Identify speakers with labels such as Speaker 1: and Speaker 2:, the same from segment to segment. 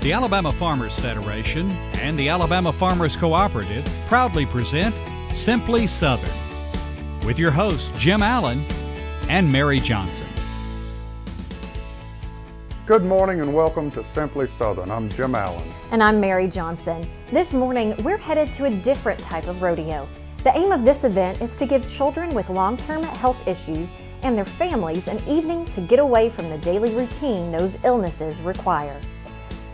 Speaker 1: The Alabama Farmers Federation and the Alabama Farmers Cooperative proudly present Simply Southern with your hosts Jim Allen and Mary Johnson.
Speaker 2: Good morning and welcome to Simply Southern. I'm Jim Allen.
Speaker 3: And I'm Mary Johnson. This morning, we're headed to a different type of rodeo. The aim of this event is to give children with long-term health issues and their families an evening to get away from the daily routine those illnesses require.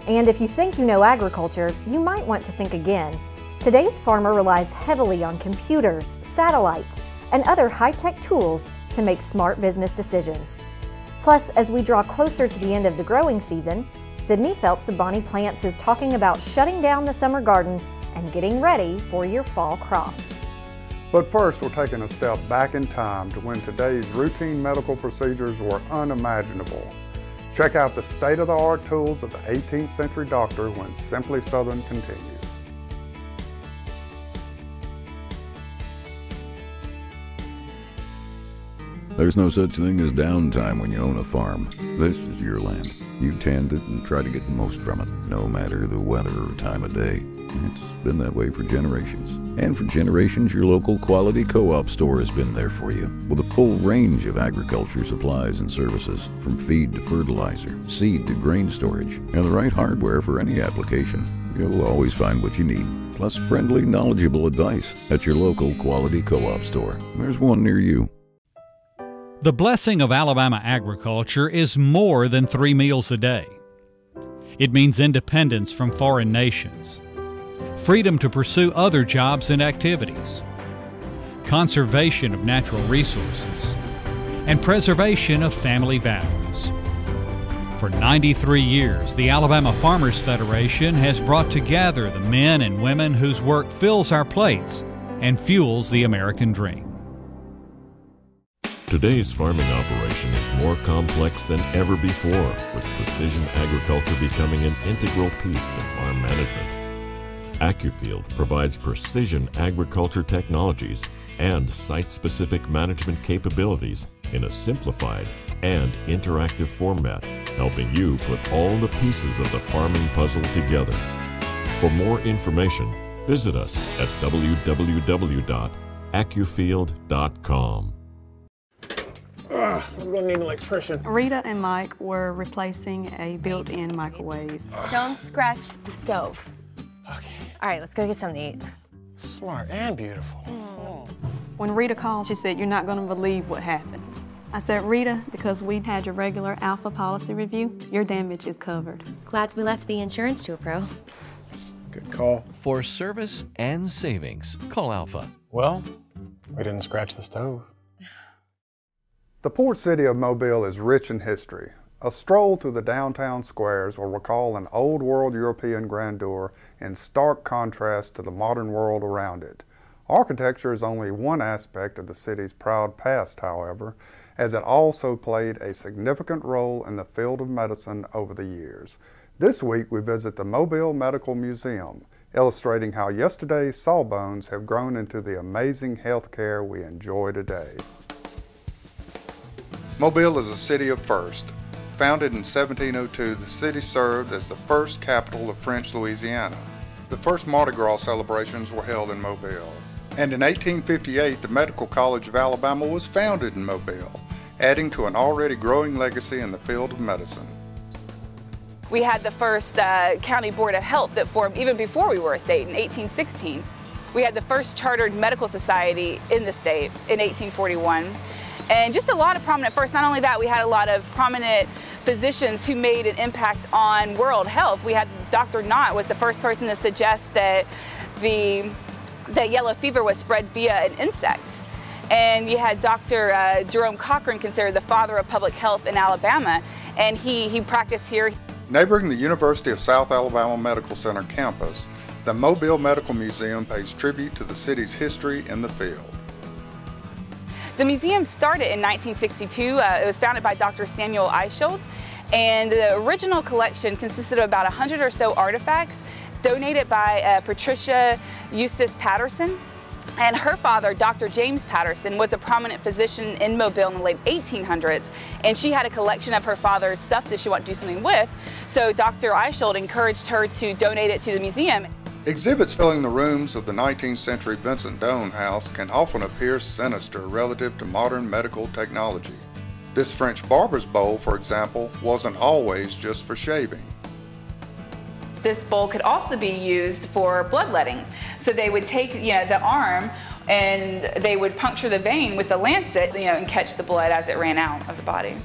Speaker 3: And if you think you know agriculture, you might want to think again. Today's farmer relies heavily on computers, satellites, and other high-tech tools to make smart business decisions. Plus, as we draw closer to the end of the growing season, Sydney Phelps of Bonnie Plants is talking about shutting down the summer garden and getting ready for your fall crops.
Speaker 2: But first, we're taking a step back in time to when today's routine medical procedures were unimaginable. Check out the state-of-the-art tools of the 18th century doctor when Simply Southern continues.
Speaker 4: There's no such thing as downtime when you own a farm. This is your land. You tend it and try to get the most from it, no matter the weather or time of day. It's been that way for generations. And for generations, your local quality co-op store has been there for you, with a full range of agriculture supplies and services, from feed to fertilizer, seed to grain storage, and the right hardware for any application. You'll always find what you need, plus friendly, knowledgeable advice at your local quality co-op store. There's one near you.
Speaker 1: The blessing of Alabama agriculture is more than 3 meals a day. It means independence from foreign nations, freedom to pursue other jobs and activities, conservation of natural resources, and preservation of family values. For 93 years, the Alabama Farmers Federation has brought together the men and women whose work fills our plates and fuels the American dream.
Speaker 5: Today's farming operation is more complex than ever before, with precision agriculture becoming an integral piece to farm management. AccuField provides precision agriculture technologies and site-specific management capabilities in a simplified and interactive format, helping you put all the pieces of the farming puzzle together. For more information, visit us at www.accufield.com.
Speaker 6: I'm gonna need an electrician.
Speaker 7: Rita and Mike were replacing a built-in microwave.
Speaker 8: Don't scratch the stove.
Speaker 6: Okay.
Speaker 8: All right, let's go get something to eat.
Speaker 6: Smart and beautiful.
Speaker 7: When Rita called, she said, "You're not gonna believe what happened." I said, "Rita, because we had your regular Alpha policy review, your damage is covered."
Speaker 8: Glad we left the insurance to a pro.
Speaker 6: Good call.
Speaker 9: For service and savings, call Alpha.
Speaker 6: Well, we didn't scratch the stove.
Speaker 2: The port city of Mobile is rich in history. A stroll through the downtown squares will recall an old world European grandeur in stark contrast to the modern world around it. Architecture is only one aspect of the city's proud past, however, as it also played a significant role in the field of medicine over the years. This week we visit the Mobile Medical Museum, illustrating how yesterday's sawbones have grown into the amazing health care we enjoy today. Mobile is a city of first. Founded in 1702, the city served as the first capital of French Louisiana. The first Mardi Gras celebrations were held in Mobile. And in 1858, the Medical College of Alabama was founded in Mobile, adding to an already growing legacy in the field of medicine.
Speaker 10: We had the first county board of health that formed even before we were a state in 1816. We had the first chartered medical society in the state in 1841. And just a lot of prominent first. Not only that, we had a lot of prominent physicians who made an impact on world health. We had Dr. Knott was the first person to suggest that yellow fever was spread via an insect. And you had Dr. Jerome Cochran, considered the father of public health in Alabama, and he practiced here.
Speaker 2: Neighboring the University of South Alabama Medical Center campus, the Mobile Medical Museum pays tribute to the city's history in the field.
Speaker 10: The museum started in 1962. It was founded by Dr. Samuel Eichschild, and the original collection consisted of about 100 or so artifacts donated by Patricia Eustace Patterson. And her father, Dr. James Patterson, was a prominent physician in Mobile in the late 1800s, and she had a collection of her father's stuff that she wanted to do something with. So Dr. Eichhold encouraged her to donate it to the museum.
Speaker 2: Exhibits filling the rooms of the 19th century Vincent Doane House can often appear sinister relative to modern medical technology. This French barber's bowl, for example, wasn't always just for shaving.
Speaker 10: This bowl could also be used for bloodletting. So they would take, the arm and they would puncture the vein with the lancet, and catch the blood as it ran out of the body.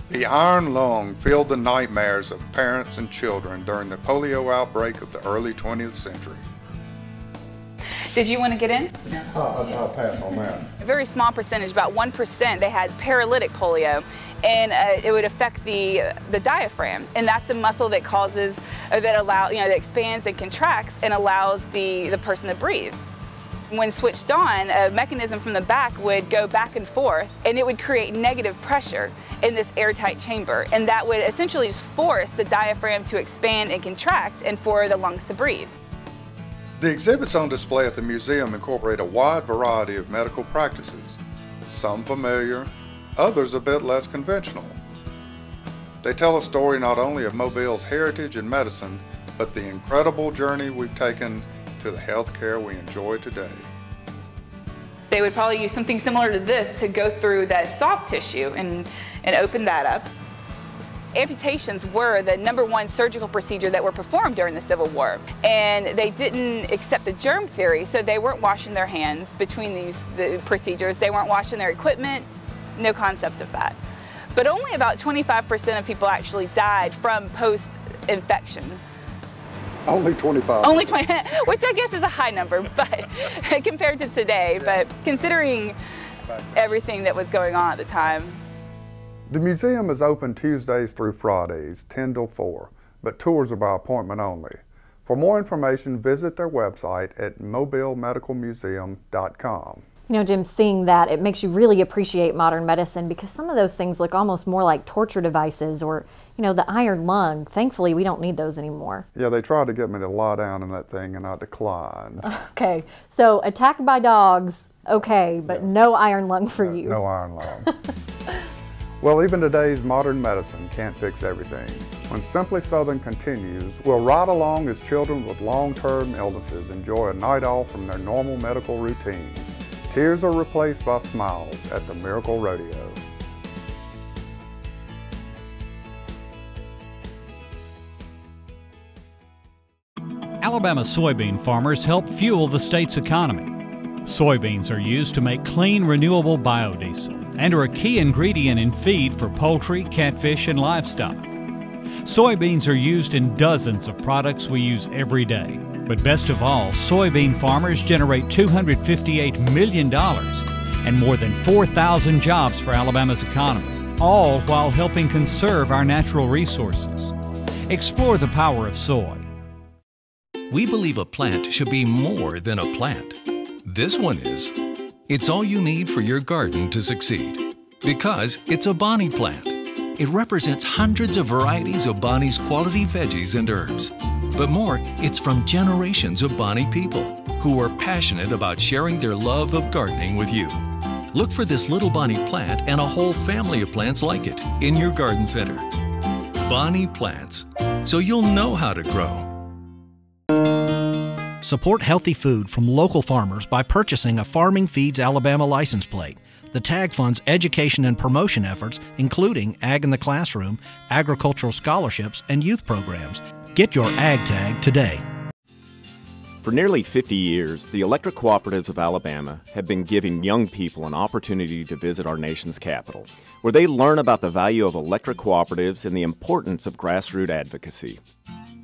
Speaker 2: The iron lung filled the nightmares of parents and children during the polio outbreak of the early 20th century.
Speaker 10: Did you want to get in?
Speaker 2: I'll pass on that.
Speaker 10: A very small percentage, about 1%, they had paralytic polio, and it would affect the diaphragm, and that's the muscle that causes, that expands and contracts and allows the person to breathe. When switched on, a mechanism from the back would go back and forth, and it would create negative pressure in this airtight chamber, and that would essentially just force the diaphragm to expand and contract and for the lungs to breathe.
Speaker 2: The exhibits on display at the museum incorporate a wide variety of medical practices, some familiar, others a bit less conventional. They tell a story not only of Mobile's heritage in medicine, but the incredible journey we've taken to the healthcare we enjoy today.
Speaker 10: They would probably use something similar to this to go through that soft tissue and open that up. Amputations were the #1 surgical procedure that were performed during the Civil War, and they didn't accept the germ theory, so they weren't washing their hands between the procedures. They weren't washing their equipment, no concept of that. But only about 25% of people actually died from post-infection.
Speaker 2: Only 25.
Speaker 10: Only 20, which I guess is a high number, but compared to today, but considering everything that was going on at the time.
Speaker 2: The museum is open Tuesdays through Fridays, 10 till 4, but tours are by appointment only. For more information, visit their website at mobilemedicalmuseum.com.
Speaker 3: Jim, seeing that, it makes you really appreciate modern medicine, because some of those things look almost more like torture devices, or, the iron lung. Thankfully, we don't need those anymore.
Speaker 2: Yeah, they tried to get me to lie down in that thing, and I declined.
Speaker 3: Okay, so attacked by dogs, okay, but no iron lung for you.
Speaker 2: No iron lung. Well, even today's modern medicine can't fix everything. When Simply Southern continues, we'll ride along as children with long-term illnesses enjoy a night off from their normal medical routines. Tears are replaced by smiles at the Miracle Rodeo.
Speaker 1: Alabama soybean farmers help fuel the state's economy. Soybeans are used to make clean, renewable biodiesel and are a key ingredient in feed for poultry, catfish, and livestock. Soybeans are used in dozens of products we use every day. But best of all, soybean farmers generate $258 million and more than 4,000 jobs for Alabama's economy, all while helping conserve our natural resources. Explore the power of soy.
Speaker 9: We believe a plant should be more than a plant. This one is. It's all you need for your garden to succeed. Because it's a Bonnie plant. It represents hundreds of varieties of Bonnie's quality veggies and herbs. But more, it's from generations of Bonnie people who are passionate about sharing their love of gardening with you. Look for this little Bonnie plant and a whole family of plants like it in your garden center. Bonnie plants, so you'll know how to grow.
Speaker 11: Support healthy food from local farmers by purchasing a Farming Feeds Alabama license plate. The tag funds education and promotion efforts, including Ag in the Classroom, agricultural scholarships, and youth programs. Get your Ag tag today.
Speaker 12: For nearly 50 years, the electric cooperatives of Alabama have been giving young people an opportunity to visit our nation's capital, where they learn about the value of electric cooperatives and the importance of grassroots advocacy.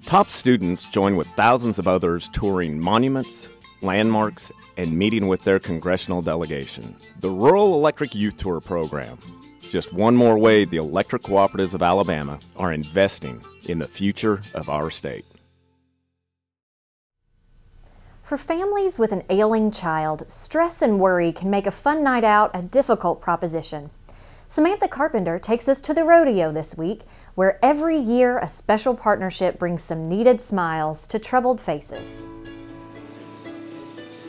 Speaker 12: Top students join with thousands of others touring monuments, landmarks, and meeting with their congressional delegation. The Rural Electric Youth Tour program. Just one more way the electric cooperatives of Alabama are investing in the future of our state.
Speaker 3: For families with an ailing child, stress and worry can make a fun night out a difficult proposition. Samantha Carpenter takes us to the rodeo this week, where every year a special partnership brings some needed smiles to troubled faces.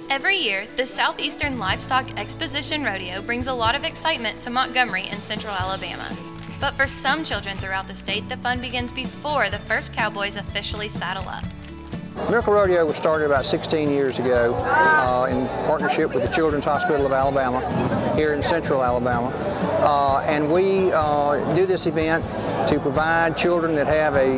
Speaker 13: Every year, the Southeastern Livestock Exposition Rodeo brings a lot of excitement to Montgomery in central Alabama. But for some children throughout the state, the fun begins before the first cowboys officially saddle up.
Speaker 14: Miracle Rodeo was started about 16 years ago in partnership with the Children's Hospital of Alabama here in central Alabama. And we do this event to provide children that have a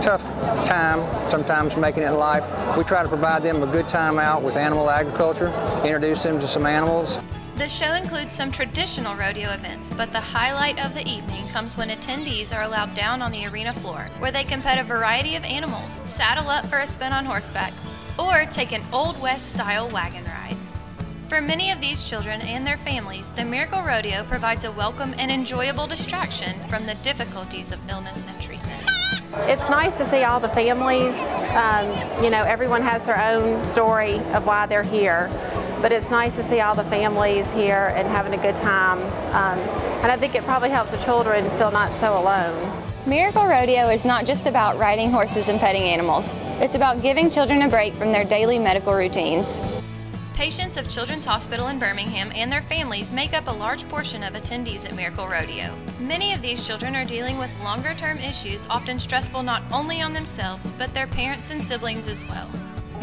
Speaker 14: tough time sometimes making it in life. We try to provide them a good time out with animal agriculture, introduce them to some animals.
Speaker 13: The show includes some traditional rodeo events, but the highlight of the evening comes when attendees are allowed down on the arena floor, where they can pet a variety of animals, saddle up for a spin on horseback, or take an Old West-style wagon ride. For many of these children and their families, the Miracle Rodeo provides a welcome and enjoyable distraction from the difficulties of illness and treatment.
Speaker 15: It's nice to see all the families. You know, everyone has their own story of why they're here. But it's nice to see all the families here and having a good time. And I think it probably helps the children feel not so alone.
Speaker 16: Miracle Rodeo is not just about riding horses and petting animals. It's about giving children a break from their daily medical routines.
Speaker 13: Patients of Children's Hospital in Birmingham and their families make up a large portion of attendees at Miracle Rodeo. Many of these children are dealing with longer-term issues, often stressful not only on themselves, but their parents and siblings as well.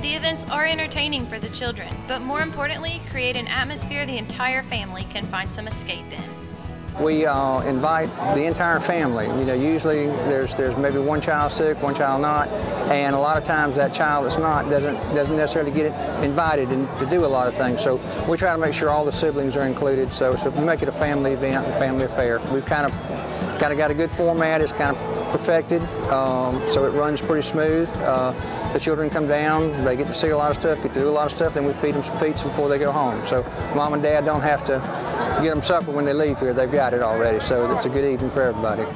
Speaker 13: The events are entertaining for the children, but more importantly, create an atmosphere the entire family can find some escape in.
Speaker 14: We invite the entire family. You know, usually there's maybe one child sick, one child not, and a lot of times that child that's not doesn't necessarily get invited to do a lot of things. So we try to make sure all the siblings are included. So we make it a family event, a family affair. We've kind of got a good format. It's kind of perfected, so it runs pretty smooth. The children come down, they get to see a lot of stuff, get to do a lot of stuff, then we feed them some pizza before they go home. So mom and dad don't have to get them supper when they leave here, they've got it already, so it's a good evening for everybody.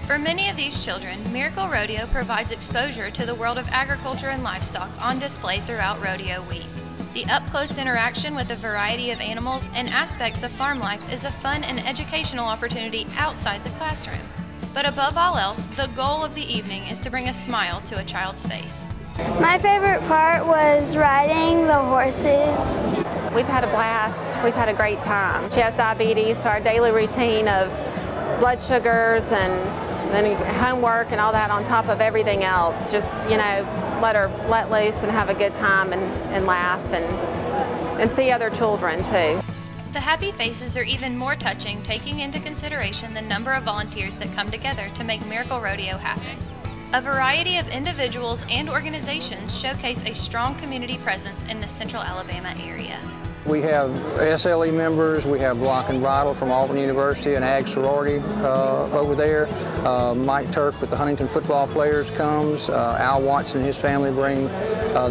Speaker 13: For many of these children, Miracle Rodeo provides exposure to the world of agriculture and livestock on display throughout Rodeo Week. The up-close interaction with a variety of animals and aspects of farm life is a fun and educational opportunity outside the classroom. But above all else, the goal of the evening is to bring a smile to a child's face.
Speaker 17: My favorite part was riding the horses.
Speaker 15: We've had a blast. We've had a great time. She has diabetes, so our daily routine of blood sugars and then homework and all that on top of everything else, just, you know, let her let loose and have a good time and laugh and see other children too.
Speaker 13: The happy faces are even more touching, taking into consideration the number of volunteers that come together to make Miracle Rodeo happen. A variety of individuals and organizations showcase a strong community presence in the central Alabama area.
Speaker 14: We have SLE members, we have Block and Bridle from Auburn University, an ag sorority over there. Mike Turk with the Huntington football players comes. Al Watson and his family bring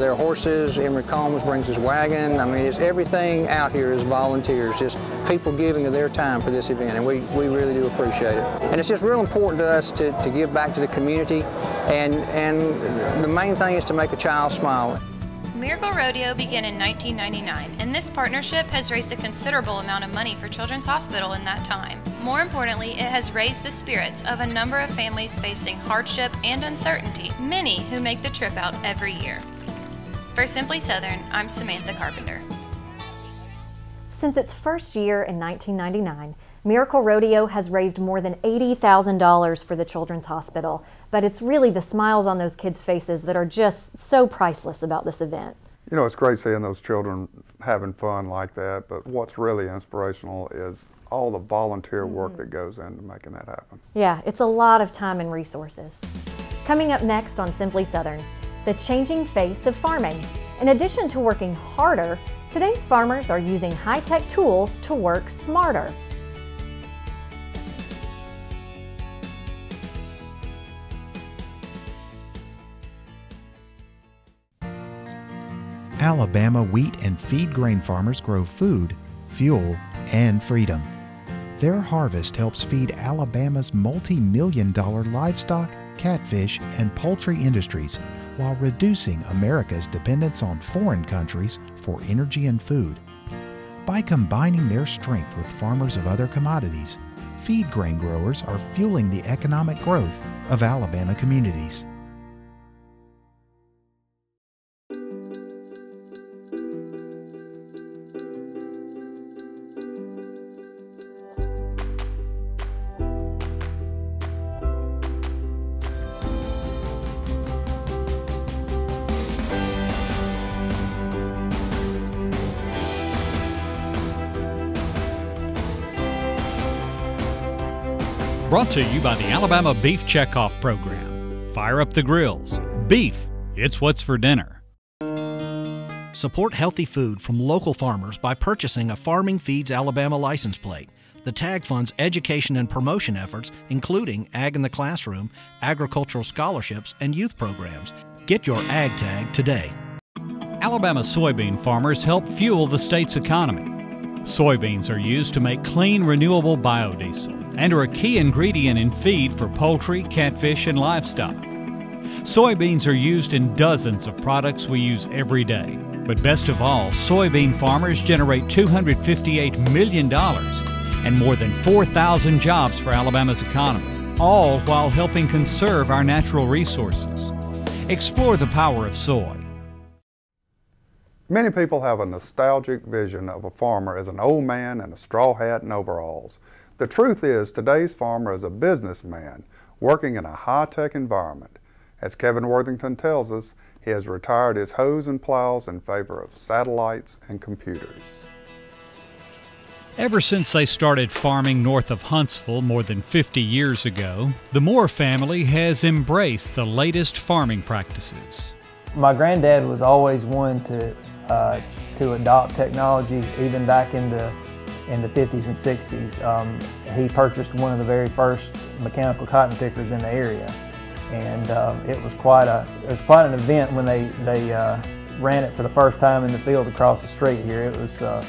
Speaker 14: their horses. Emery Combs brings his wagon. I mean, everything out here is volunteers, just people giving of their time for this event, and we really do appreciate it. And it's just real important to us to give back to the community, and the main thing is to make a child smile.
Speaker 13: Miracle Rodeo began in 1999, and this partnership has raised a considerable amount of money for Children's Hospital in that time. More importantly, it has raised the spirits of a number of families facing hardship and uncertainty, many who make the trip out every year. For Simply Southern, I'm Samantha Carpenter.
Speaker 3: Since its first year in 1999, Miracle Rodeo has raised more than $80,000 for the Children's Hospital, but it's really the smiles on those kids' faces that are just so priceless about this event.
Speaker 2: You know, it's great seeing those children having fun like that, but what's really inspirational is all the volunteer work that goes into making that happen.
Speaker 3: Yeah, it's a lot of time and resources. Coming up next on Simply Southern, the changing face of farming. In addition to working harder, today's farmers are using high-tech tools to work smarter.
Speaker 18: Alabama wheat and feed grain farmers grow food, fuel, and freedom. Their harvest helps feed Alabama's multi-million-dollar livestock, catfish, and poultry industries while reducing America's dependence on foreign countries for energy and food. By combining their strength with farmers of other commodities, feed grain growers are fueling the economic growth of Alabama communities.
Speaker 1: Brought to you by the Alabama Beef Checkoff Program. Fire up the grills. Beef, it's what's for dinner.
Speaker 11: Support healthy food from local farmers by purchasing a Farming Feeds Alabama license plate. The tag funds education and promotion efforts, including Ag in the Classroom, agricultural scholarships, and youth programs. Get your Ag tag today.
Speaker 1: Alabama soybean farmers help fuel the state's economy. Soybeans are used to make clean, renewable biodiesel and are a key ingredient in feed for poultry, catfish, and livestock. Soybeans are used in dozens of products we use every day. But best of all, soybean farmers generate $258 million and more than 4,000 jobs for Alabama's economy, all while helping conserve our natural resources. Explore the power of soy.
Speaker 2: Many people have a nostalgic vision of a farmer as an old man in a straw hat and overalls. The truth is, today's farmer is a businessman working in a high-tech environment. As Kevin Worthington tells us, he has retired his hoes and plows in favor of satellites and computers.
Speaker 1: Ever since they started farming north of Huntsville more than 50 years ago, the Moore family has embraced the latest farming practices.
Speaker 19: My granddad was always one to adopt technology, even back in the 50s and 60s. He purchased one of the very first mechanical cotton pickers in the area. And it was quite an event when they ran it for the first time in the field across the street here. It was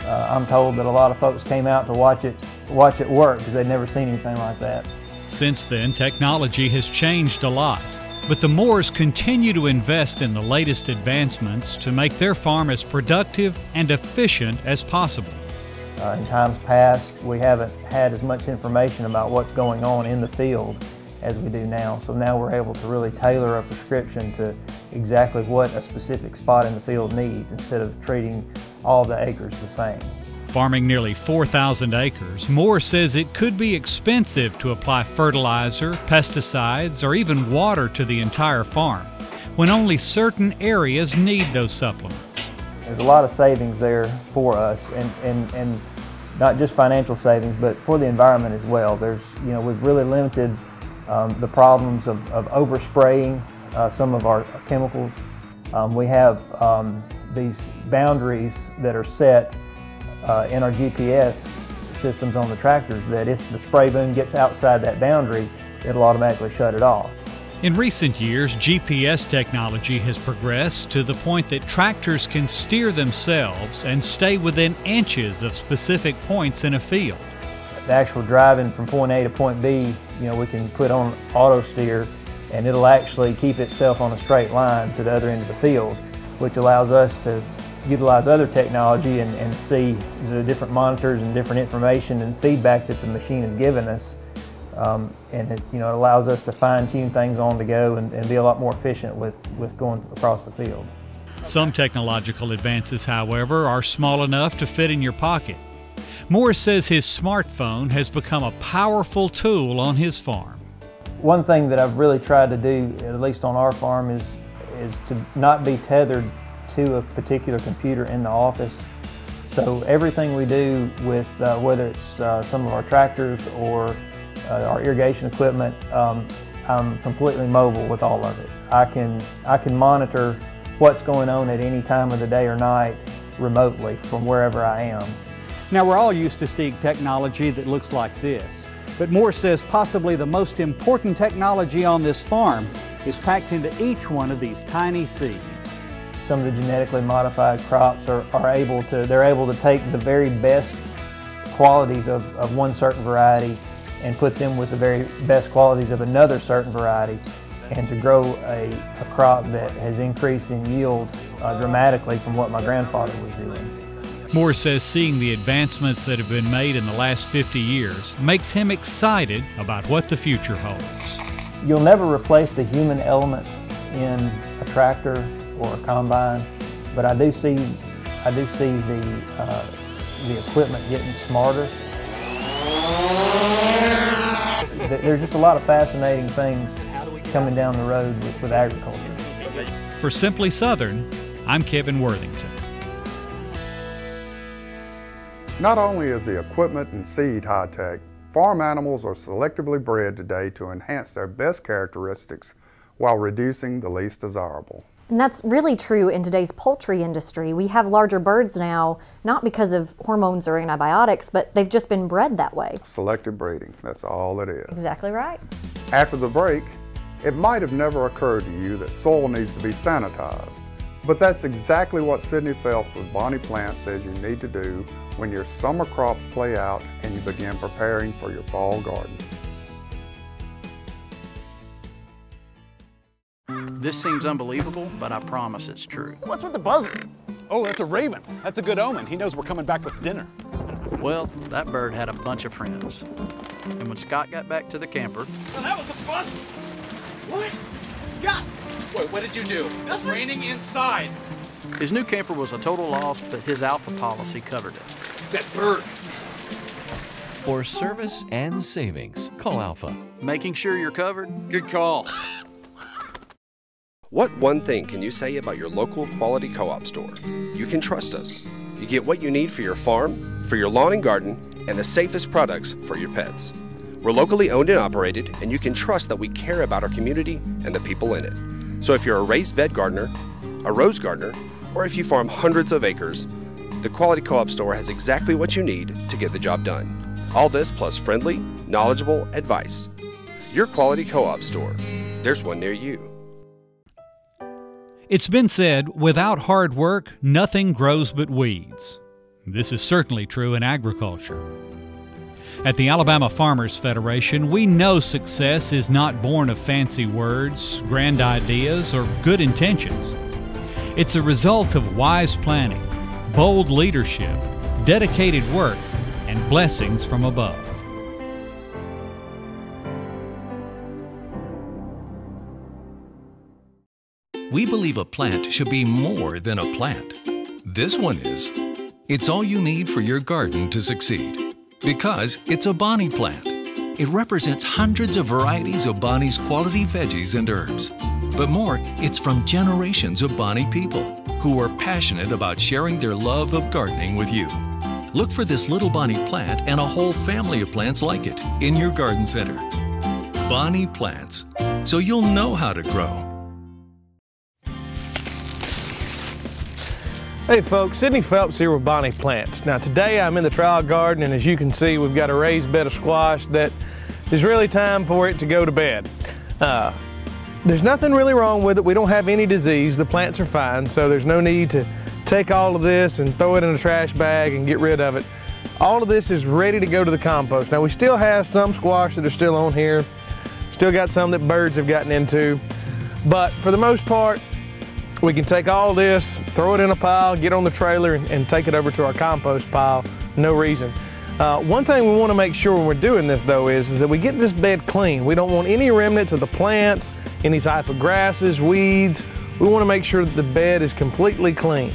Speaker 19: I'm told that a lot of folks came out to watch it work because they'd never seen anything like that.
Speaker 1: Since then, technology has changed a lot, but the Moores continue to invest in the latest advancements to make their farm as productive and efficient as possible.
Speaker 19: In times past, we haven't had as much information about what's going on in the field as we do now. So now we're able to really tailor a prescription to exactly what a specific spot in the field needs instead of treating all the acres the same.
Speaker 1: Farming nearly 4,000 acres, Moore says it could be expensive to apply fertilizer, pesticides, or even water to the entire farm, when only certain areas need those supplements.
Speaker 19: There's a lot of savings there for us, and not just financial savings, but for the environment as well. We've really limited the problems of overspraying some of our chemicals. We have these boundaries that are set in our GPS systems on the tractors that if the spray boom gets outside that boundary, it'll automatically shut it off.
Speaker 1: In recent years, GPS technology has progressed to the point that tractors can steer themselves and stay within inches of specific points in a field.
Speaker 19: The actual driving from point A to point B, we can put on auto steer and it'll actually keep itself on a straight line to the other end of the field, which allows us to utilize other technology and see the different monitors and different information and feedback that the machine has given us. And it allows us to fine-tune things on the go and be a lot more efficient with going across the field.
Speaker 1: Some technological advances, however, are small enough to fit in your pocket. Moore says his smartphone has become a powerful tool on his farm.
Speaker 19: One thing that I've really tried to do, at least on our farm, is to not be tethered to a particular computer in the office. So everything we do with whether it's some of our tractors or our irrigation equipment, I'm completely mobile with all of it. I can monitor what's going on at any time of the day or night remotely from wherever I am.
Speaker 20: Now, we're all used to seeing technology that looks like this, but Moore says possibly the most important technology on this farm is packed into each one of these tiny seeds.
Speaker 19: Some of the genetically modified crops they're able to take the very best qualities of one certain variety and put them with the very best qualities of another certain variety, and to grow a crop that has increased in yield dramatically from what my grandfather was doing.
Speaker 1: Moore says seeing the advancements that have been made in the last 50 years makes him excited about what the future holds.
Speaker 19: You'll never replace the human element in a tractor or a combine, but I do see the equipment getting smarter. There's just a lot of fascinating things coming down the road with agriculture.
Speaker 1: For Simply Southern, I'm Kevin Worthington.
Speaker 2: Not only is the equipment and seed high-tech, Farm animals are selectively bred today to enhance their best characteristics while reducing the least desirable.
Speaker 3: And that's really true in today's poultry industry. We have larger birds now, not because of hormones or antibiotics, but they've just been bred that way.
Speaker 2: Selective breeding, that's all it is.
Speaker 3: Exactly right.
Speaker 2: After the break, it might have never occurred to you that soil needs to be sanitized, but that's exactly what Sydney Phelps with Bonnie Plant says you need to do when your summer crops play out and you begin preparing for your fall garden.
Speaker 21: This seems unbelievable, but I promise it's true.
Speaker 22: What's with the buzzing? Oh, that's a raven. That's a good omen. He knows we're coming back with dinner.
Speaker 21: Well, that bird had a bunch of friends. And when Scott got back to the camper...
Speaker 22: Well, that was a bust! What? Scott! Wait, what did you do? It's raining inside.
Speaker 21: His new camper was a total loss, but his Alpha policy covered it.
Speaker 22: It's that bird.
Speaker 23: For service and savings, call Alpha.
Speaker 21: Making sure you're covered?
Speaker 22: Good call.
Speaker 24: What one thing can you say about your local quality co-op store? You can trust us. You get what you need for your farm, for your lawn and garden, and the safest products for your pets. We're locally owned and operated, and you can trust that we care about our community and the people in it. So if you're a raised bed gardener, a rose gardener, or if you farm hundreds of acres, the Quality Co-op Store has exactly what you need to get the job done. All this plus friendly, knowledgeable advice. Your Quality Co-op Store. There's one near you.
Speaker 1: It's been said, without hard work, nothing grows but weeds. This is certainly true in agriculture. At the Alabama Farmers Federation, we know success is not born of fancy words, grand ideas, or good intentions. It's a result of wise planning, bold leadership, dedicated work, and blessings from above.
Speaker 9: We believe a plant should be more than a plant. This one is. It's all you need for your garden to succeed. Because it's a Bonnie plant. It represents hundreds of varieties of Bonnie's quality veggies and herbs. But more, it's from generations of Bonnie people who are passionate about sharing their love of gardening with you. Look for this little Bonnie plant and a whole family of plants like it in your garden center. Bonnie plants, so you'll know how to grow.
Speaker 25: Hey folks, Sydney Phelps here with Bonnie Plants. Now today I'm in the trial garden, and as you can see we've got a raised bed of squash that is really time for it to go to bed. There's nothing really wrong with it. We don't have any disease. The plants are fine, so there's no need to take all of this and throw it in a trash bag and get rid of it. All of this is ready to go to the compost. Now we still have some squash that are still on here. Still got some that birds have gotten into. But for the most part, we can take all this, throw it in a pile, get on the trailer, and take it over to our compost pile. No reason. One thing we want to make sure when we're doing this though is that we get this bed clean. We don't want any remnants of the plants, any type of grasses, weeds. We want to make sure that the bed is completely clean.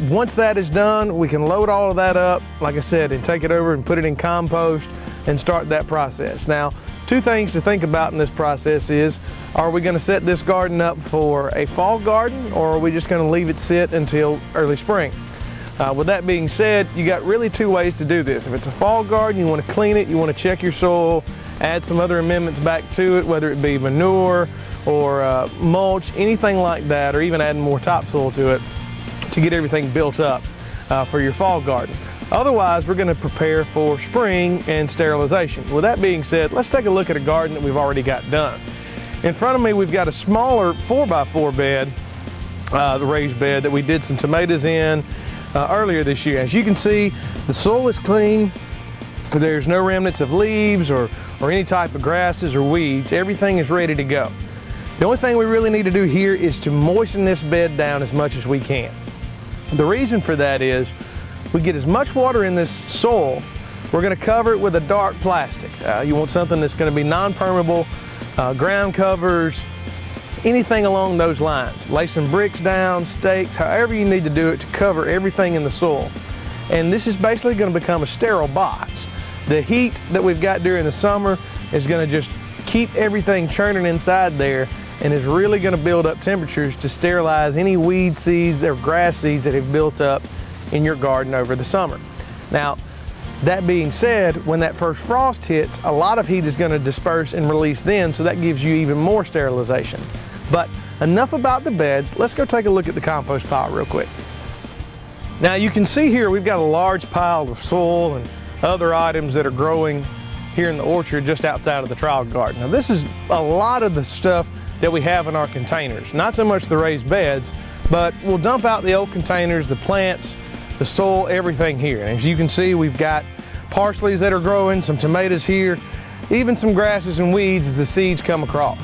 Speaker 25: Once that is done, we can load all of that up, like I said, and take it over and put it in compost and start that process. Now, two things to think about in this process is, are we going to set this garden up for a fall garden, or are we just going to leave it sit until early spring? With that being said, you got really two ways to do this. If it's a fall garden, you want to clean it, you want to check your soil, add some other amendments back to it, whether it be manure or mulch, anything like that, or even adding more topsoil to it to get everything built up for your fall garden. Otherwise, we're going to prepare for spring and sterilization. With that being said, let's take a look at a garden that we've already got done. In front of me, we've got a smaller 4x4 bed, the raised bed that we did some tomatoes in earlier this year. As you can see, the soil is clean. There's no remnants of leaves or any type of grasses or weeds. Everything is ready to go. The only thing we really need to do here is to moisten this bed down as much as we can. The reason for that is we get as much water in this soil, we're going to cover it with a dark plastic. You want something that's going to be non-permeable, ground covers, anything along those lines. Lay some bricks down, stakes, however you need to do it to cover everything in the soil. And this is basically going to become a sterile box. The heat that we've got during the summer is going to just keep everything churning inside there, and is really going to build up temperatures to sterilize any weed seeds or grass seeds that have built up in your garden over the summer. Now, That being said, when that first frost hits, a lot of heat is going to disperse and release then, so that gives you even more sterilization. But enough about the beds, let's go take a look at the compost pile real quick. Now you can see here we've got a large pile of soil and other items that are growing here in the orchard just outside of the trial garden. Now this is a lot of the stuff that we have in our containers, not so much the raised beds, but we'll dump out the old containers, the plants, the soil, everything here. And as you can see, we've got parsleys that are growing, some tomatoes here, even some grasses and weeds as the seeds come across.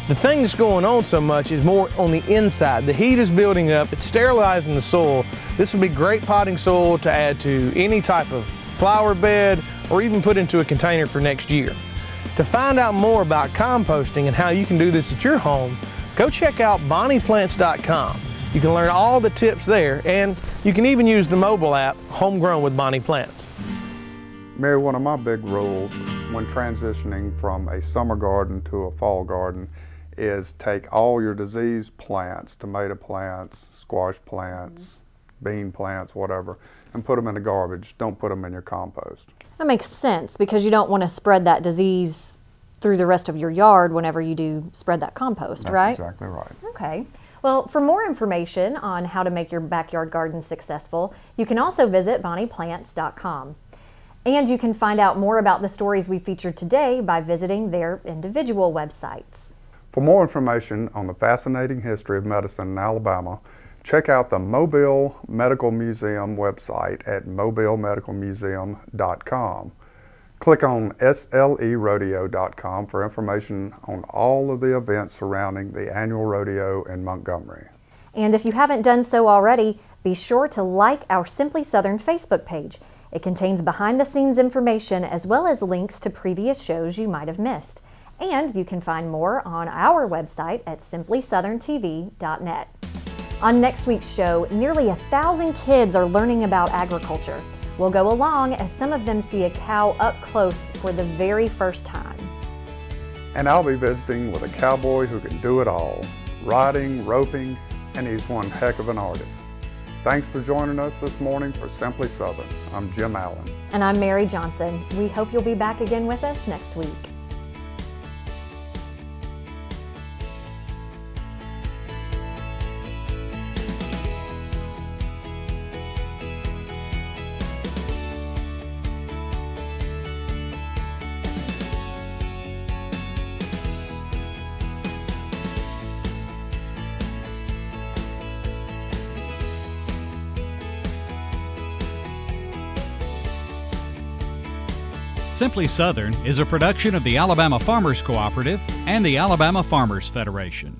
Speaker 25: The thing that's going on so much is more on the inside. The heat is building up, it's sterilizing the soil. This will be great potting soil to add to any type of flower bed or even put into a container for next year. To find out more about composting and how you can do this at your home, go check out bonnieplants.com. You can learn all the tips there, and you can even use the mobile app, Homegrown with Bonnie Plants.
Speaker 2: Mary, one of my big rules when transitioning from a summer garden to a fall garden is take all your diseased plants, tomato plants, squash plants, bean plants, whatever, and put them in the garbage. Don't put them in your compost.
Speaker 3: That makes sense because you don't want to spread that disease through the rest of your yard whenever you do spread that compost, right?
Speaker 2: That's exactly right.
Speaker 3: Okay. Well, for more information on how to make your backyard garden successful, you can also visit bonnieplants.com. And you can find out more about the stories we featured today by visiting their individual websites.
Speaker 2: For more information on the fascinating history of medicine in Alabama, check out the Mobile Medical Museum website at mobilemedicalmuseum.com. Click on SLERodeo.com for information on all of the events surrounding the annual rodeo in Montgomery.
Speaker 3: And if you haven't done so already, be sure to like our Simply Southern Facebook page. It contains behind-the-scenes information as well as links to previous shows you might have missed. And you can find more on our website at simplysouthern.tv.net. On next week's show, nearly 1,000 kids are learning about agriculture. We'll go along as some of them see a cow up close for the very first time.
Speaker 2: And I'll be visiting with a cowboy who can do it all, riding, roping, and he's one heck of an artist. Thanks for joining us this morning for Simply Southern. I'm Jim Allen.
Speaker 3: And I'm Mary Johnson. We hope you'll be back again with us next week.
Speaker 1: Simply Southern is a production of the Alabama Farmers Cooperative and the Alabama Farmers Federation.